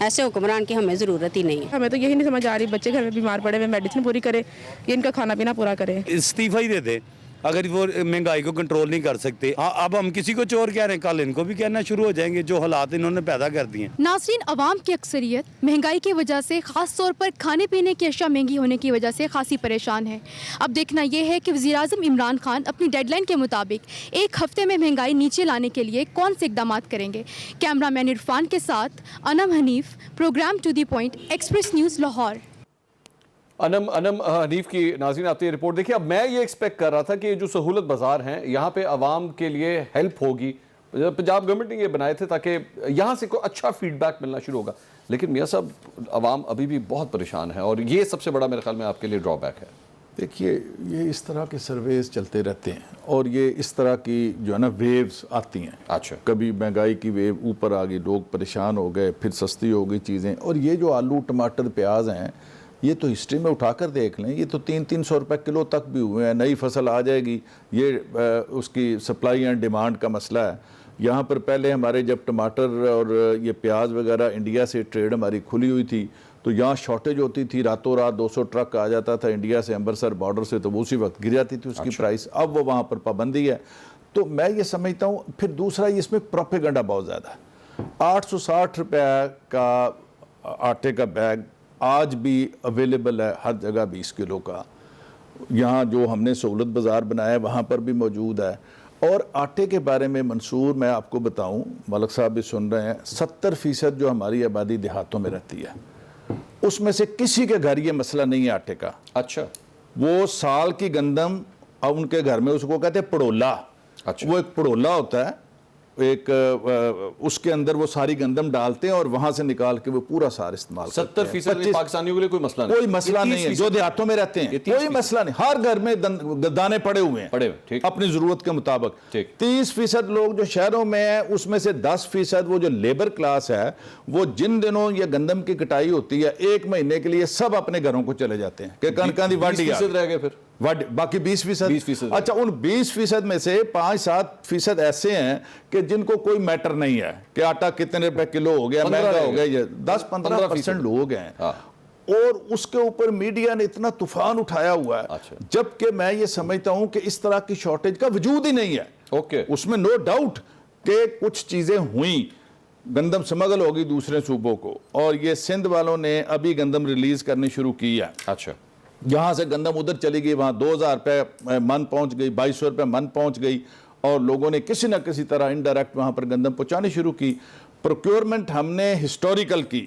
ऐसे हुक्मरान की हमें ज़रूरत ही नहीं है। हमें तो यही नहीं समझ आ रही, बच्चे घर में बीमार पड़े हुए, मेडिसिन पूरी करे, ये इनका खाना पीना पूरा करे। इस्तीफा ही दे दे अगर वो महंगाई को कंट्रोल नहीं कर सकते। अब हम किसी को चोर कह रहे हैं, कल इनको भी कहना शुरू हो जाएंगे जो हालात इन्होंने पैदा कर दिए। नाज़रीन, अवाम की अक्सरियत महंगाई की वजह से, ख़ास तौर पर खाने पीने की अशिया महंगी होने की वजह से खासी परेशान है। अब देखना यह है कि वज़ीर-ए-आज़म इमरान खान अपनी डेडलाइन के मुताबिक 1 हफ्ते में महंगाई नीचे लाने के लिए कौन से इक़दाम करेंगे। कैमरामैन इरफान के साथ Anam Hanif, programme to the point, Express News Lahore. Anam Hanif की नाज़रीन आपने रिपोर्ट देखी। अब मैं ये एक्सपेक्ट कर रहा था कि जो सहूलत बाज़ार हैं यहाँ पे आवाम के लिए हेल्प होगी, पंजाब गवर्नमेंट ने ये बनाए थे ताकि यहाँ से कोई अच्छा फीडबैक मिलना शुरू होगा, लेकिन मियाँ साहब आवाम अभी भी बहुत परेशान है और ये सबसे बड़ा मेरे ख्याल में आपके लिए ड्रॉबैक है। देखिए, ये इस तरह के सर्वेज चलते रहते हैं और ये इस तरह की जो है ना वेव्स आती हैं। अच्छा, कभी महंगाई की वेव ऊपर आ गई, लोग परेशान हो गए, फिर सस्ती हो गई चीज़ें। और ये जो आलू टमाटर प्याज हैं, ये तो हिस्ट्री में उठाकर देख लें, ये तो 300-300 रुपये किलो तक भी हुए हैं। नई फसल आ जाएगी, ये उसकी सप्लाई एंड डिमांड का मसला है। यहाँ पर पहले हमारे जब टमाटर और ये प्याज वगैरह इंडिया से ट्रेड हमारी खुली हुई थी तो यहाँ शॉर्टेज होती थी, रातों रात 200 ट्रक आ जाता था इंडिया से, अमृतसर बॉर्डर से, तो वो उसी वक्त गिर जाती थी उसकी प्राइस। अब वो वहाँ पर पाबंदी है। तो मैं ये समझता हूँ, फिर दूसरा इसमें प्रोपेगेंडा बहुत ज़्यादा है। 860 रुपये का आटे का बैग आज भी अवेलेबल है हर जगह 20 किलो का। यहाँ जो हमने सहूलत बाज़ार बनाया वहाँ पर भी मौजूद है। और आटे के बारे में मंसूर मैं आपको बताऊँ, मलक साहब भी सुन रहे हैं, 70% जो हमारी आबादी देहातों में रहती है उसमें से किसी के घर ये मसला नहीं है आटे का। अच्छा, वो साल की गंदम, अब उनके घर में उसको कहते हैं पड़ोला। अच्छा, वो एक पड़ोला होता है, एक उसके अंदर वो सारी गंदम डालते हैं और वहां से निकाल के वो पूरा सार इस्तेमाल 70% पाकिस्तानियों के लिए कोई मसला नहीं, कोई मसला नहीं है। जो देहातों में रहते हैं कोई मसला नहीं, हर घर में दाने पड़े हुए हैं अपनी जरूरत के मुताबिक। 30% लोग जो शहरों में है उसमें से 10% वो जो लेबर क्लास है, वो जिन दिनों ये गंदम की कटाई होती है 1 महीने के लिए सब अपने घरों को चले जाते हैं कि कनकां दी वाढी रह गए, फिर बाकी 20%। अच्छा, उन 20% में से 5-7% ऐसे हैं कि जिनको कोई मैटर नहीं है कि आटा कितने रुपए किलो हो गया, महंगा हो गया। ये 10-15% लोग हैं। और उसके ऊपर मीडिया ने इतना तूफान उठाया हुआ है। अच्छा। जबकि मैं ये समझता हूं कि इस तरह की शॉर्टेज का वजूद ही नहीं है। ओके, उसमें नो डाउट कि कुछ चीजें हुई, गंदम स्मगल होगी दूसरे सूबों को, और ये सिंध वालों ने अभी गंदम रिलीज करनी शुरू की है। अच्छा, यहाँ से गंदम उधर चली गई, वहाँ 2000 रुपये मन पहुँच गई, 2200 रुपये मन पहुँच गई, और लोगों ने किसी न किसी तरह इनडायरेक्ट वहाँ पर गंदम पहुँचानी शुरू की। प्रोक्योरमेंट हमने हिस्टोरिकल की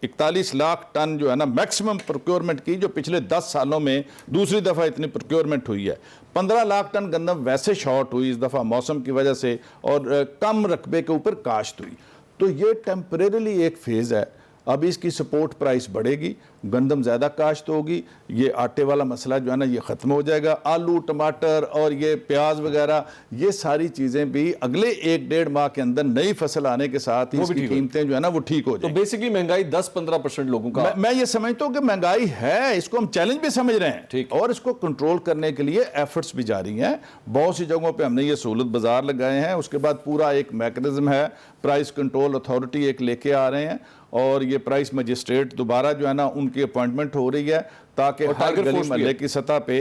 41 लाख टन जो है ना मैक्सिमम प्रोक्योरमेंट की, जो पिछले 10 सालों में दूसरी दफ़ा इतनी प्रोक्योरमेंट हुई है। 15 लाख टन गंदम वैसे शॉर्ट हुई इस दफ़ा मौसम की वजह से, और कम रकबे के ऊपर काश्त हुई। तो ये टेम्परेरली एक फेज़ है। अभी इसकी सपोर्ट प्राइस बढ़ेगी, गंदम ज़्यादा काश्त होगी, ये आटे वाला मसला जो है ना ये ख़त्म हो जाएगा। आलू, टमाटर और ये प्याज वगैरह, ये सारी चीज़ें भी अगले 1-1.5 माह के अंदर नई फसल आने के साथ ही इसकी कीमतें जो है ना वो ठीक हो जाएंगी। तो बेसिकली महंगाई 10-15% लोगों का, मैं ये समझता हूँ कि महंगाई है, इसको हम चैलेंज भी समझ रहे हैं, ठीक, और इसको कंट्रोल करने के लिए एफर्ट्स भी जारी हैं। बहुत सी जगहों पर हमने ये सहूलत बाजार लगाए हैं। उसके बाद पूरा एक मैकेनिज्म है, प्राइस कंट्रोल अथॉरिटी एक लेके आ रहे हैं, और ये प्राइस मजिस्ट्रेट दोबारा जो है ना उनकी अपॉइंटमेंट हो रही है, ताकि हर गली महल्ले की सतह पे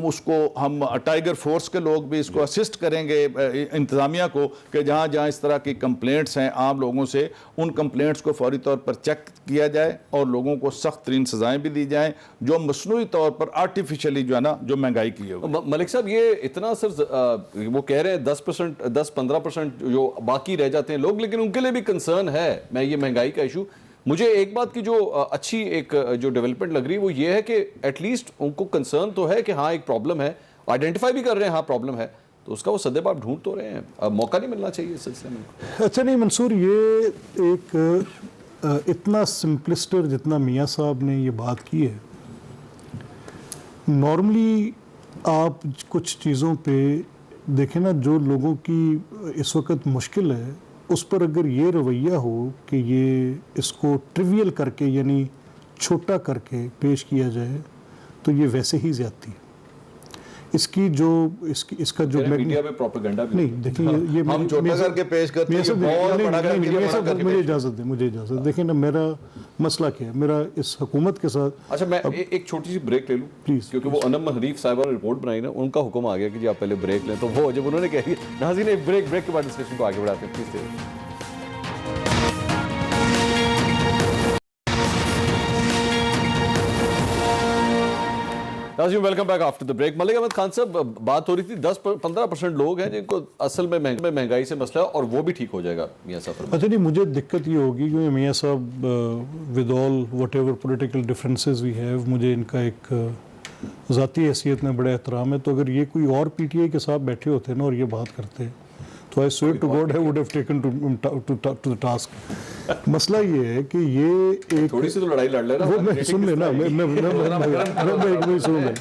उसको हम टाइगर फोर्स के लोग भी इसको असिस्ट करेंगे इंतज़ामिया को, कि जहाँ जहाँ इस तरह की कंप्लेंट्स हैं आम लोगों से, उन कंप्लेंट्स को फौरी तौर पर चेक किया जाए और लोगों को सख्त तरीन सजाएं भी दी जाएं, जो मसनूई तौर पर आर्टिफिशियली जो है ना जो महंगाई की है। मलिक साहब, ये इतना सिर्फ वो कह रहे हैं 10%, 10-15% जो बाकी रह जाते हैं लोग, लेकिन उनके लिए भी कंसर्न है मैं ये महंगाई का इशू। मुझे एक बात की जो अच्छी एक जो डेवलपमेंट लग रही है वो ये है कि एटलीस्ट उनको कंसर्न तो है कि हाँ एक प्रॉब्लम है, आइडेंटिफाई भी कर रहे हैं हाँ प्रॉब्लम है, तो उसका वो सदैव ढूंढ तो रहे हैं। अब मौका नहीं मिलना चाहिए इस सिलसिले में। अच्छा नहीं मंसूर, ये एक इतना सिंपलिस्टर जितना मियाँ साहब ने ये बात की है, नॉर्मली आप कुछ चीज़ों पे देखें ना, जो लोगों की इस वक्त मुश्किल है उस पर अगर ये रवैया हो कि ये इसको ट्रिवियल करके यानी छोटा करके पेश किया जाए, तो ये वैसे ही ज्यादती है। इसकी जो इसका जो मीडिया में प्रोपेगेंडा भी नहीं, देखिए ये हम छोटा करके पेश करते हैं, मुझे इजाज़त दें। देखिए ना, मेरा मसला क्या है, मेरा इस हुकूमत के साथ। अच्छा, मैं एक छोटी सी ब्रेक ले लूँ प्लीज़, क्योंकि वो अनम हरीफ साहिबा ने रिपोर्ट बनाई ना, उनका हुक्म आ गया कि जी आप पहले ब्रेक लें, तो वो जब उन्होंने कह दिया, नाज़रीन एक ब्रेक के बाद डिस्कशन को आगे बढ़ाते हैं please. Welcome back after the break. Malik Ahmad Khan साहब, बात हो रही थी 10-15% लोग हैं जिनको असल में महंगाई से मसला है और वो भी ठीक हो जाएगा मियाँ साहब। अच्छा नहीं, मुझे दिक्कत ये होगी कि मियाँ साहब with all whatever political differences we have, मुझे इनका एक ज़ाती हैसियत में बड़ा एहतराम है। तो अगर ये कोई और PTI के साथ बैठे होते ना और ये बात करते, तो I swear to God I would have taken to the task. मसला ये है कि ये एक थोड़ी सी तो लड़ाई लड़ लेना, वो मैं सुन लेना, मैं सुन ले।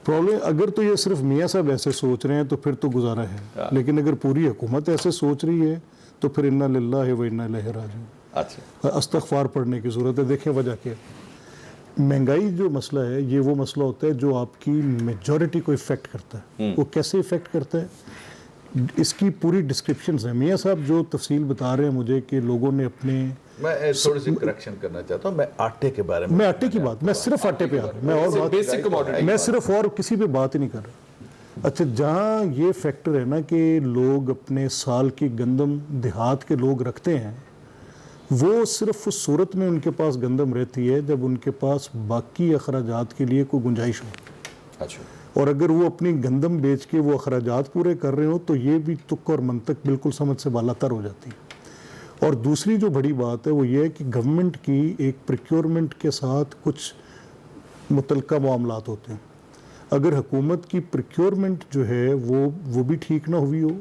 प्रॉब्लम अगर तो ये सिर्फ मियाँ साहब ऐसे सोच रहे हैं तो फिर तो गुजारा है, लेकिन अगर पूरी हुकूमत ऐसे सोच रही है तो फिर इन्ना लिल्लाहि व इन्ना इलैहि राजिऊन, अच्छा इस्तग़फ़ार पढ़ने की ज़रूरत है। देखें वजह क्या, महंगाई जो मसला है ये वो मसला होता है जो आपकी मेजॉरिटी को इफ़ेक्ट करता है। वो कैसे इफ़ेक्ट करता है, इसकी पूरी डिस्क्रिप्शन है। मियाँ साहब जो तफसील बता रहे हैं मुझे कि लोगों ने अपने, मैं थोड़ी सी करेक्शन करना चाहता हूँ, मैं आटे के बारे में, मैं आटे की बात, मैं सिर्फ आटे पे आ रहा हूँ, मैं और बात, मैं सिर्फ और किसी पे बात ही नहीं कर रहा। अच्छा, जहाँ ये फैक्टर है ना कि लोग अपने साल की गंदम देहात के लोग रखते हैं, वो सिर्फ उस सूरत में उनके पास गंदम रहती है जब उनके पास बाकी अखराजात के लिए कोई गुंजाइश हो। अच्छा, और अगर वो अपनी गंदम बेच के वो अखराजात पूरे कर रहे हो तो ये भी तुक और मंतक बिल्कुल समझ से बालातर हो जाती है। और दूसरी जो बड़ी बात है वो ये है कि गवर्नमेंट की एक प्रोक्योरमेंट के साथ कुछ मुतलका मामलात होते हैं। अगर हुकूमत की प्रोक्योरमेंट जो है वो भी ठीक ना हुई हो,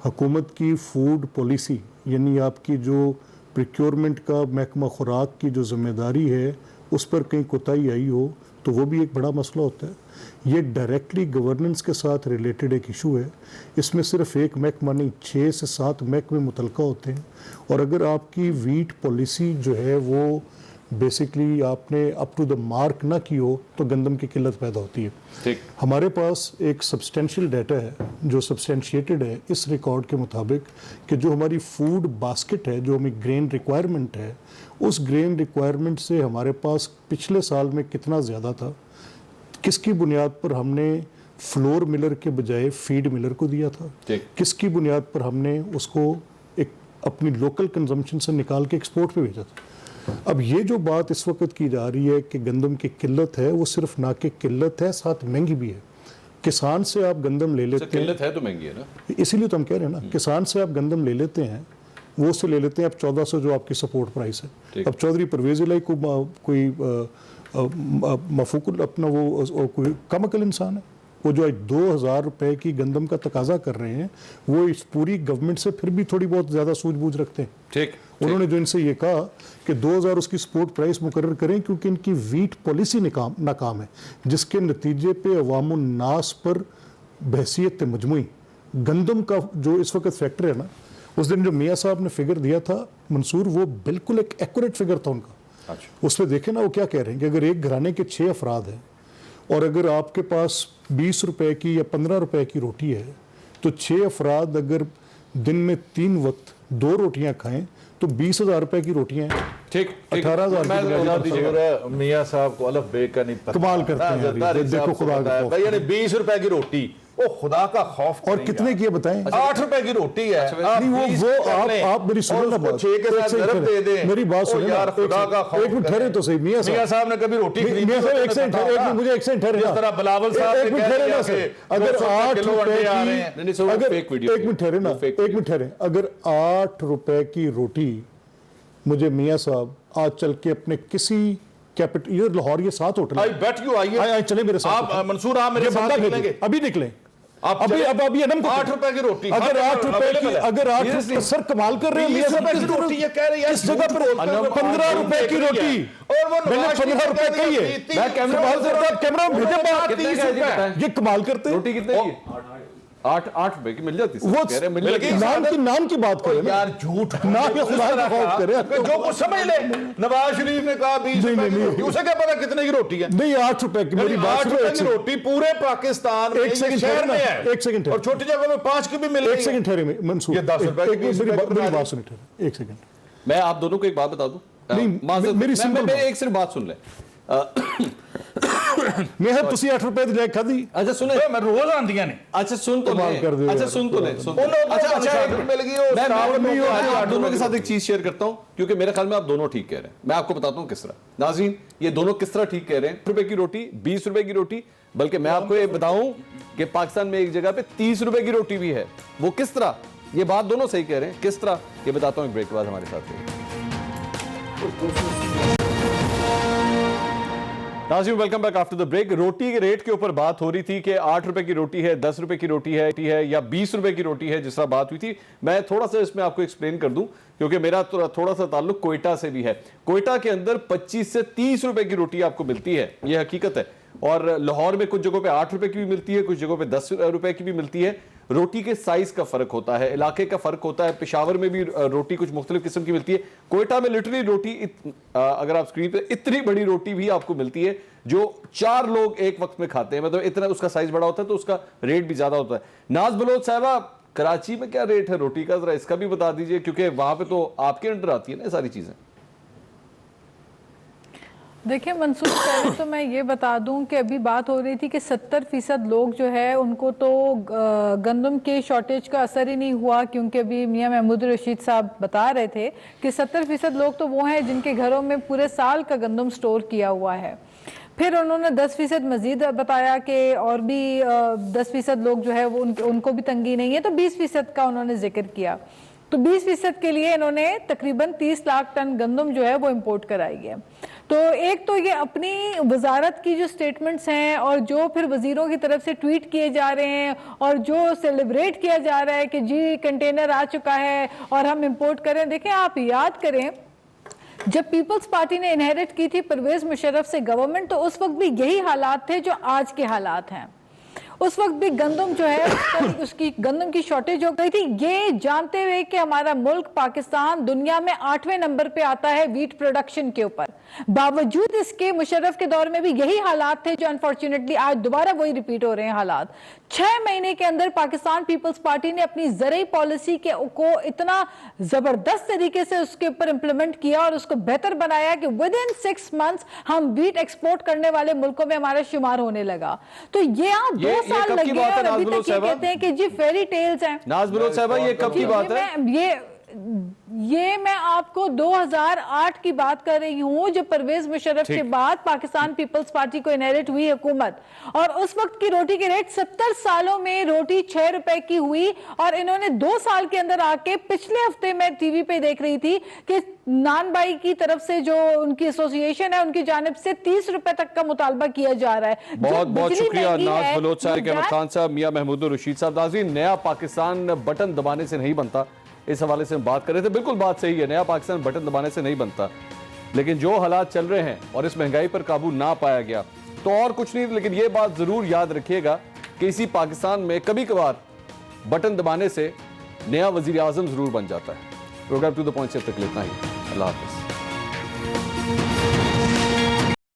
हुकूमत की फूड पॉलिसी यानी आपकी जो प्रोक्योरमेंट का महकमा खुराक की जो जिम्मेदारी है उस पर कहीं कोताही आई हो, तो वो भी एक बड़ा मसला होता है। ये डायरेक्टली गवर्नेंस के साथ रिलेटेड एक इशू है। इसमें सिर्फ एक महकमा नहीं, 6 से 7 महकमे मुतलका होते हैं। और अगर आपकी वीट पॉलिसी जो है वो बेसिकली आपने अप टू द मार्क ना की हो तो गंदम की किल्लत पैदा होती है। ठीक, हमारे पास एक सब्सटेंशियल डाटा है जो सब्सटेंशिएटेड है इस रिकॉर्ड के मुताबिक कि जो हमारी फूड बास्केट है, जो हमें ग्रेन रिक्वायरमेंट है, उस ग्रेन रिक्वायरमेंट से हमारे पास पिछले साल में कितना ज़्यादा था, किसकी बुनियाद पर हमने फ्लोर मिलर के बजाय फीड मिलर को दिया था, किसकी बुनियाद पर हमने उसको एक अपनी लोकल कंजम्पशन से निकाल के एक्सपोर्ट पे भेजा था। अब ये जो बात इस वक्त की जा रही है कि गंदम की किल्लत है, वो सिर्फ ना कि किल्लत है, साथ महंगी भी है। किसान से आप गंदम ले लेते हैं, किल्लत है तो महंगी है ना, इसीलिए तो हम कह रहे हैं ना, किसान से आप गंदम ले लेते हैं, वो उससे ले लेते हैं अब 1400 जो आपकी सपोर्ट प्राइस है। अब चौधरी परवेज इलाही को कोई मफूकुल अपना वो कोई कम अकल इंसान है, वो जो 2000 रुपए की गंदम का तकाजा कर रहे हैं वो इस पूरी गवर्नमेंट से फिर भी थोड़ी बहुत ज़्यादा सूझबूझ रखते हैं। ठीक, उन्होंने जो इनसे ये कहा कि 2000 उसकी सपोर्ट प्राइस मुकर्रर करें क्योंकि इनकी वीट पॉलिसी नाकाम है, जिसके नतीजे पे अवामुन नास पर बहसियत मजमुई गंदम का जो इस वक्त फैक्टर है ना, उस दिन जो मियाँ साहब ने फिगर दिया था मंसूर, वो बिल्कुल एक एक्यूरेट फिगर था उनका। अच्छा, उसमें देखें ना वो क्या कह रहे हैं कि अगर एक घराने के 6 अफराद हैं और अगर आपके पास 20 रुपए की या 15 रुपए की रोटी है तो 6 अफराद अगर दिन में 3 वक्त 2 रोटियां खाएं तो 20,000 रुपए की रोटियां हैं। ठीक, 18,000 मियाँ साहब को अलफ बे का नहीं पता, कमाल करते हैं, देखो खुदा का खौफ। यानी 20 रुपए की रोटी, ओ खुदा का खौफ। और कितने की है बताएं? 8 रुपए की रोटी है। नहीं वो आप मेरी सुनो ना बात, 6 के साथ ज़रब दे दें, मेरी बात सुनो यार, खुदा का खौफ। एक मिनट ठहरे तो सही मियाँ साहब ने कभी रोटी खरीदी? मियाँ साहब एक सेकंड ठहरे, मुझे एक सेकंड ठहरे, जिस तरह बिलावल साहब एक मिनट ठहरे ना सर, अगर 8 रुपए की, अगर एक मिनट ठहरे ना, एक मिनट ठहरे, अगर 8 रुपए की रोटी मुझे मियाँ साहब आज चल के अपने किसी कैपिटल, ये लाहौर ये 7 होटल, आई बेट यू, आइए चले मेरे साथ, आप मंसूर आप मेरे साथ निकलेंगे, अभी निकलें आप अभी अनम 8 रुपए की रोटी, अगर 8 रुपए की, अगर 8 रुपए, सर कमाल कर रहे हैं मियां साहब, की रोटी ये कह रहे हैं इस जगह पर 15 रुपए की रोटी, और वो मैंने 15 रुपए कही है, मैं कैमरा भेजे, ये कमाल करते हैं। रोटी कितने की? 8 रुपए की मिल जाती है, वो कह रहे मिल जाती नाम की बात करें यार, झूठ नाम के खुदा का खौफ करें, जो कुछ समझ ले। नवाज शरीफ ने कहा 20 रुपए की रोटी, उसे क्या पता कितने की रोटी है? नहीं 8 रुपए की, मेरी बात 8 रुपए की रोटी पूरे पाकिस्तान में, एक सेकंड शहर में है, एक सेकंड, और छोटी जगह में 5 की भी मिल रही है। एक सेकंड ठहरे मंसूर, ये 10 रुपए की मेरी बात सुनिए ठहरे, एक सेकंड, मैं आप दोनों को एक बात बता दूं, मेरी सिंपल एक सिर्फ बात सुन ले। मैं 8 रुपए दी खादी। अच्छा सुने, मैं रोज आंदियां ने। अच्छा सुन तो ले, अच्छा सुन तो ले, अच्छा मिल गई, मैं आप दोनों के साथ एक चीज शेयर करता हूं क्योंकि मेरे ख्याल में आप दोनों ठीक कह रहे हैं। मैं आपको बताता हूं किस तरह। नाज़रीन, ये दोनों किस तरह ठीक कह रहे हैं। 8 रुपए की रोटी, 20 रुपए की रोटी, बल्कि मैं आपको ये बताऊं कि पाकिस्तान में एक जगह पे 30 रुपए की रोटी भी है। वो किस तरह, ये बात दोनों सही कह रहे हैं, किस तरह ये बताता हूं एक ब्रेक के बाद हमारे साथ। नाज़रीन, welcome back after the break. रोटी के रेट के ऊपर बात हो रही थी कि 8 रुपए की रोटी है, 10 रुपए की रोटी है या 20 रुपए की रोटी है, जिस तरह बात हुई थी। मैं थोड़ा सा इसमें आपको एक्सप्लेन कर दूं क्योंकि मेरा थोड़ा सा ताल्लुक कोयटा से भी है। कोयटा के अंदर 25 से 30 रुपए की रोटी आपको मिलती है, यह हकीकत है। और लाहौर में कुछ जगहों पे 8 रुपए की भी मिलती है, कुछ जगहों पे 10 रुपए की भी मिलती है। रोटी के साइज का फर्क होता है, इलाके का फर्क होता है। पेशावर में भी रोटी कुछ मुख्तलिफ किस्म की मिलती है। कोयटा में लिटरली रोटी अगर आप स्क्रीन पे, इतनी बड़ी रोटी भी आपको मिलती है जो 4 लोग एक वक्त में खाते हैं। मतलब इतना उसका साइज बड़ा होता है तो उसका रेट भी ज्यादा होता है। नाज बलोच साहबा, कराची में क्या रेट है रोटी का, जरा इसका भी बता दीजिए क्योंकि वहां पे तो आपके अंडर आती है ना सारी चीजें। देखिए मंसूर, पहले तो मैं ये बता दूं कि अभी बात हो रही थी कि 70% लोग जो है उनको तो गंदम के शॉर्टेज का असर ही नहीं हुआ, क्योंकि अभी मियां महमूद रशीद साहब बता रहे थे कि 70% लोग तो वो हैं जिनके घरों में पूरे साल का गंदम स्टोर किया हुआ है। फिर उन्होंने 10% मजीद बताया कि और भी 10% लोग जो है वो उनको भी तंगी नहीं है, तो 20% का उन्होंने जिक्र किया। तो 20% के लिए इन्होंने तकरीबन 30 लाख टन गंदम जो है वो इंपोर्ट कराई है। तो एक तो ये अपनी वजारत की जो स्टेटमेंट्स हैं और जो फिर वजीरों की तरफ से ट्वीट किए जा रहे हैं और जो सेलिब्रेट किया जा रहा है कि जी कंटेनर आ चुका है और हम इंपोर्ट करें। देखें, आप याद करें जब पीपल्स पार्टी ने इनहेरिट की थी परवेज मुशर्रफ से गवर्नमेंट, तो उस वक्त भी यही हालात थे जो आज के हालात हैं। उस वक्त भी गंदम जो है उसकी गंदम की शॉर्टेज हो गई थी, ये जानते हुए कि हमारा मुल्क पाकिस्तान दुनिया में 8वें नंबर पे आता है वीट प्रोडक्शन के ऊपर। बावजूद इसके मुशर्रफ के दौर में भी यही हालात थे जो अनफॉर्चुनेटली आज दोबारा वही रिपीट हो रहे हैं हालात। 6 महीने के अंदर पाकिस्तान पीपल्स पार्टी ने अपनी ज़रूरी पॉलिसी को इतना जबरदस्त तरीके से उसके ऊपर इंप्लीमेंट किया और उसको बेहतर बनाया कि विद इन 6 मंथ्स हम वीट एक्सपोर्ट करने वाले मुल्कों में हमारा शुमार होने लगा। तो ये आप 2 साल लगे और अभी तक ये कहते हैं कि जी फेरी टेल्स हैं। नाज बलोच साहबा, ये कब की बात है? ये मैं आपको 2008 की बात कर रही हूं, जब परवेज मुशर्रफ के बाद पाकिस्तान पीपल्स पार्टी को इनहेरिट हुई हुकूमत, और उस वक्त की रोटी के रेट 70 सालों में रोटी 6 रुपए की हुई। और इन्होंने 2 साल के अंदर आके, पिछले हफ्ते मैं टीवी पे देख रही थी कि नान भाई की तरफ से जो उनकी एसोसिएशन है उनकी जानिब से 30 रुपए तक का मुतालबा किया जा रहा है। बहुत बहुत शुक्रिया नाज बलोच साहब, अहमद खान साहब, मियां महमूद रशीद साहब। नाज़रीन, नया पाकिस्तान बटन दबाने से नहीं बनता, इस हवाले से हम बात कर रहे थे। बिल्कुल बात सही है, नया पाकिस्तान बटन दबाने से नहीं बनता, लेकिन जो हालात चल रहे हैं और इस महंगाई पर काबू ना पाया गया तो और कुछ नहीं। लेकिन ये बात जरूर याद रखिएगा कि इसी पाकिस्तान में कभी कभार बटन दबाने से नया वजीर आजम जरूर बन जाता है। प्रोग्राम टू द पॉइंट से तक इतना ही। अल्लाह हाफिज।